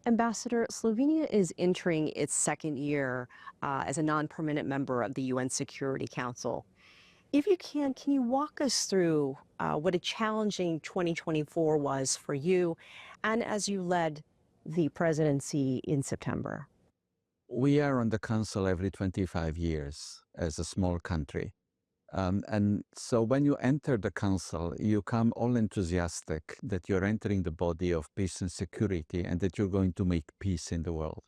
Ambassador, Slovenia is entering its second year as a non-permanent member of the UN Security Council. If you can you walk us through what a challenging 2024 was for you and as you led the presidency in September? We are on the council every 25 years as a small country. And so when you enter the council, you come all enthusiastic that you're entering the body of peace and security and that you're going to make peace in the world.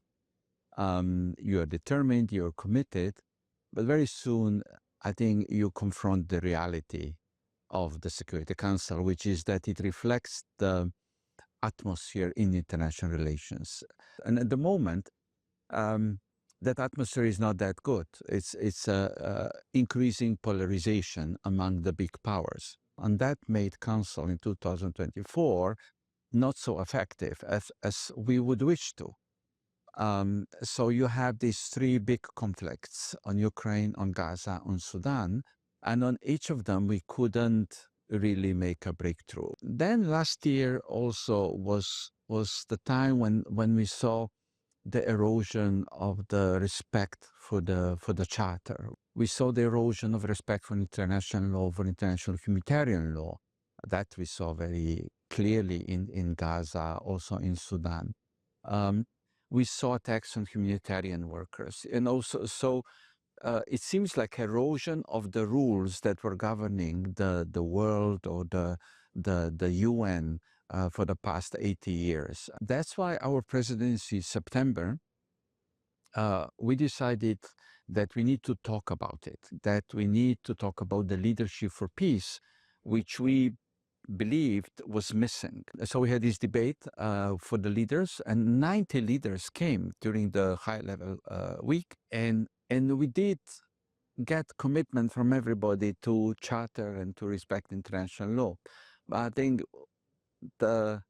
You are determined, you're committed, but very soon, I think you confront the reality of the Security Council, which is that it reflects the atmosphere in international relations. And at the moment, that atmosphere is not that good. It's increasing polarization among the big powers. And that made Council in 2024 not so effective as we would wish to. So you have these three big conflicts on Ukraine, on Gaza, on Sudan, and on each of them we couldn't really make a breakthrough. Then last year also was the time when we saw the erosion of the respect for the charter. We saw the erosion of respect for international law, for international humanitarian law. That we saw very clearly in Gaza, also in Sudan. We saw attacks on humanitarian workers, and also it seems like erosion of the rules that were governing the world or the UN for the past 80 years. That's why our presidency, September, we decided that we need to talk about it, that we need to talk about the leadership for peace, which we believed was missing. So we had this debate for the leaders, and 90 leaders came during the high-level week, and we did get commitment from everybody to charter and to respect international law. But I think the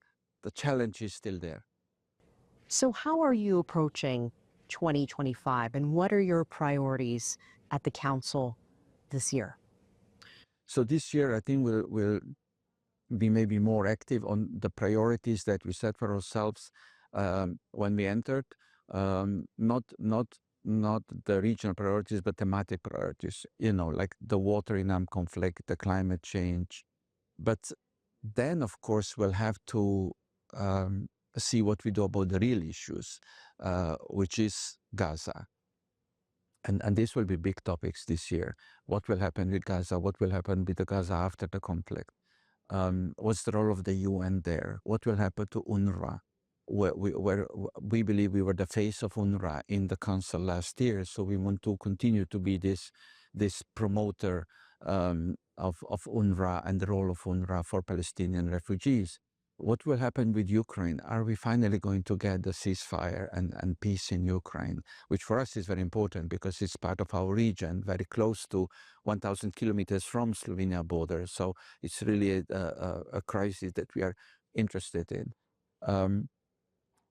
challenge is still there. So how are you approaching 2025 and what are your priorities at the council this year? So this year, I think we'll be maybe more active on the priorities that we set for ourselves when we entered. Not the regional priorities, but thematic priorities. Like the water in armed conflict, the climate change. But then, of course, we'll have to see what we do about the real issues, which is Gaza. And these will be big topics this year. What will happen with Gaza? What will happen with the Gaza after the conflict? What's the role of the UN there? What will happen to UNRWA? Where we believe we were the face of UNRWA in the council last year, so we want to continue to be this promoter of UNRWA and the role of UNRWA for Palestinian refugees. What will happen with Ukraine? Are we finally going to get the ceasefire and peace in Ukraine, which for us is very important because it's part of our region, very close to 1,000 kilometers from Slovenia border. So it's really a crisis that we are interested in.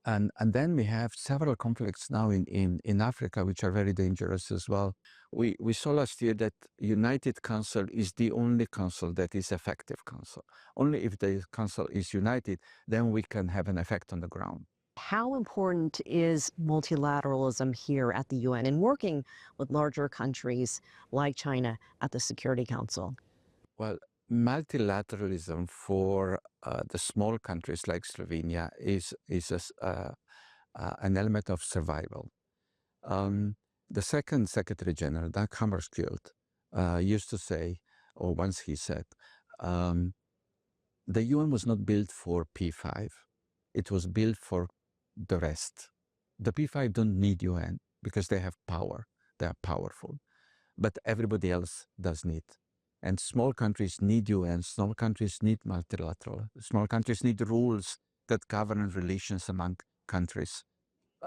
And then we have several conflicts now in Africa, which are very dangerous as well. We saw last year that United Council is the only council that is effective council. Only if the council is united, then we can have an effect on the ground. How important is multilateralism here at the UN and working with larger countries like China at the Security Council? Well, multilateralism for the small countries like Slovenia is an element of survival. The second Secretary General, Dag Hammarskjöld, used to say, or once he said, the UN was not built for P5. It was built for the rest. The P5 don't need UN because they have power. They are powerful. But everybody else does need. And small countries need UN, small countries need multilateral, small countries need rules that govern relations among countries.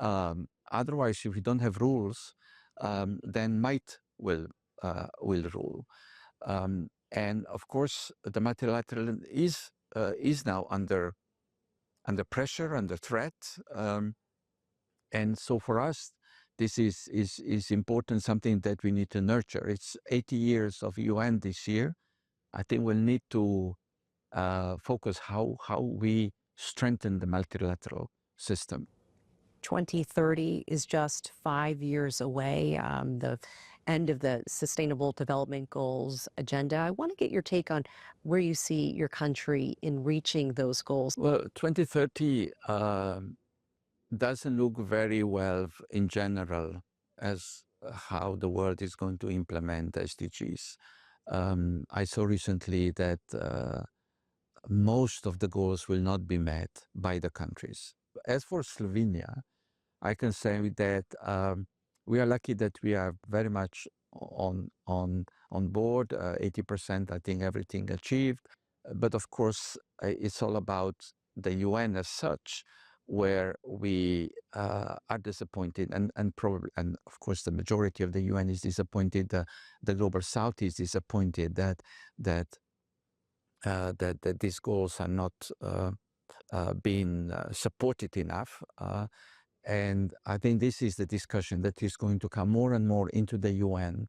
Otherwise, if we don't have rules, then might will rule. And of course, the multilateral is now under pressure, under threat. And so for us, this is important, something that we need to nurture. It's 80 years of UN this year. I think we'll need to focus how we strengthen the multilateral system. 2030 is just 5 years away, the end of the Sustainable Development Goals agenda. I want to get your take on where you see your country in reaching those goals. Well, 2030 doesn't look very well in general as how the world is going to implement SDGs. I saw recently that most of the goals will not be met by the countries. As for Slovenia, I can say that we are lucky that we are very much on board. 80%, I think, everything achieved. But of course, it's all about the UN as such, where we are disappointed, and probably, and of course, the majority of the UN is disappointed. The global South is disappointed that that these goals are not being supported enough. And I think this is the discussion that is going to come more and more into the UN.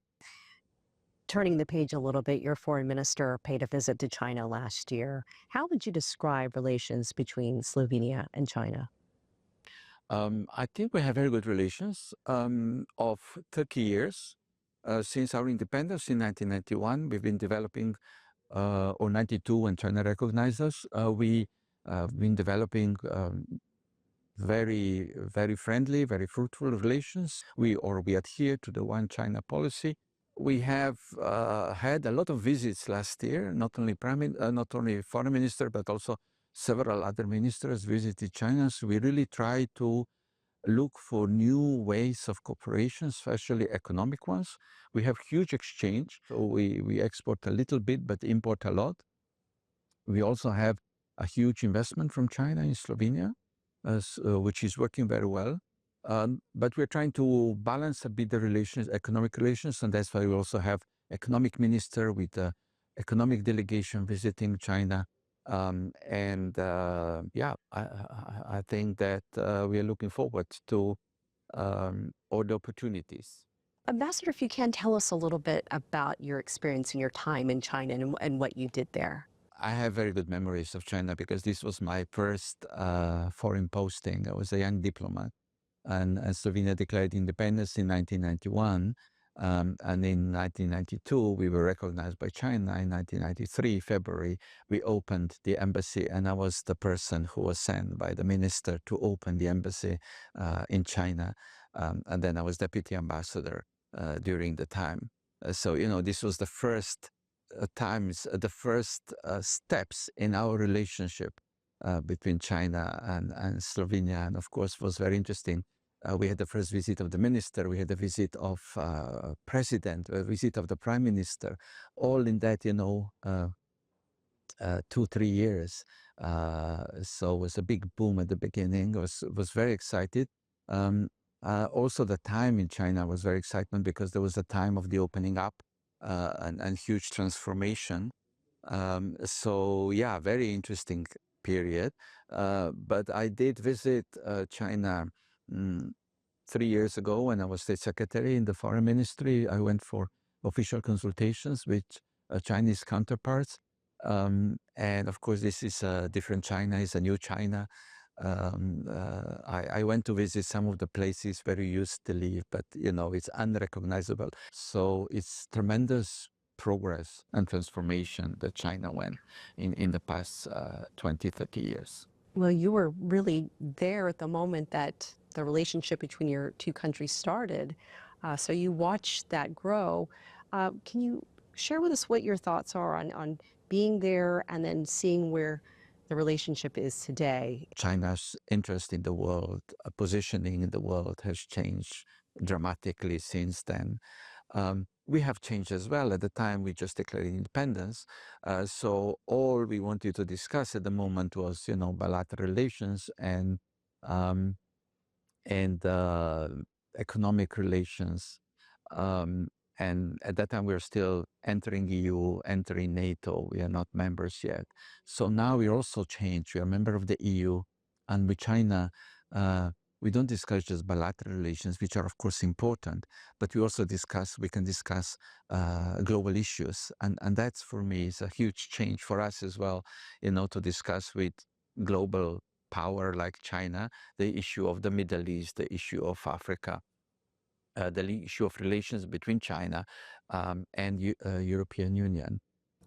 Turning the page a little bit, your foreign minister paid a visit to China last year. How would you describe relations between Slovenia and China? I think we have very good relations of 30 years. Since our independence in 1991, we've been developing, or 92 when China recognized us, we've been developing very, very friendly, very fruitful relations. We adhere to the one China policy. We have had a lot of visits last year, not only foreign minister, but also several other ministers visited China. So we really try to look for new ways of cooperation, especially economic ones. We have huge exchange. So we export a little bit, but import a lot. We also have a huge investment from China in Slovenia, which is working very well. But we're trying to balance a bit the relations, economic relations, and that's why we also have economic minister with the economic delegation visiting China. I think that we are looking forward to all the opportunities. Ambassador, if you can tell us a little bit about your experience and your time in China and what you did there. I have very good memories of China because this was my first foreign posting. I was a young diplomat, and Slovenia declared independence in 1991. And in 1992, we were recognized by China. In 1993, February, we opened the embassy, and I was the person who was sent by the minister to open the embassy in China. And then I was deputy ambassador during the time. So, this was the first the first steps in our relationship between China and Slovenia. And of course, was very interesting. We had the first visit of the minister, we had the visit of president, a visit of the prime minister, all in that, 2-3 years. So it was a big boom at the beginning. Was very excited. Also, the time in China was very excitement because there was a time of the opening up and huge transformation. So yeah, very interesting period. But I did visit China 3 years ago when I was state secretary in the foreign ministry. I went for official consultations with Chinese counterparts. And of course, this is a different China, it's a new China. I went to visit some of the places where we used to live, but it's unrecognizable. So it's tremendous progress and transformation that China went in the past 20, 30 years. Well, you were really there at the moment that the relationship between your two countries started. So you watched that grow. Can you share with us what your thoughts are on being there and then seeing where the relationship is today? China's interest in the world, positioning in the world has changed dramatically since then. We have changed as well. At the time, we just declared independence. So all we wanted to discuss at the moment was, bilateral relations and economic relations. And at that time, we were still entering EU, entering NATO. We are not members yet. So now we also changed. We are a member of the EU. And with China, we don't discuss just bilateral relations, which are, of course, important, but we can discuss global issues. And that's, for me, is a huge change for us as well, to discuss with global power like China, the issue of the Middle East, the issue of Africa, the issue of relations between China and European Union.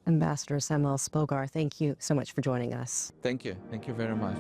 Ambassador Samuel Zbogar, thank you so much for joining us. Thank you. Thank you very much.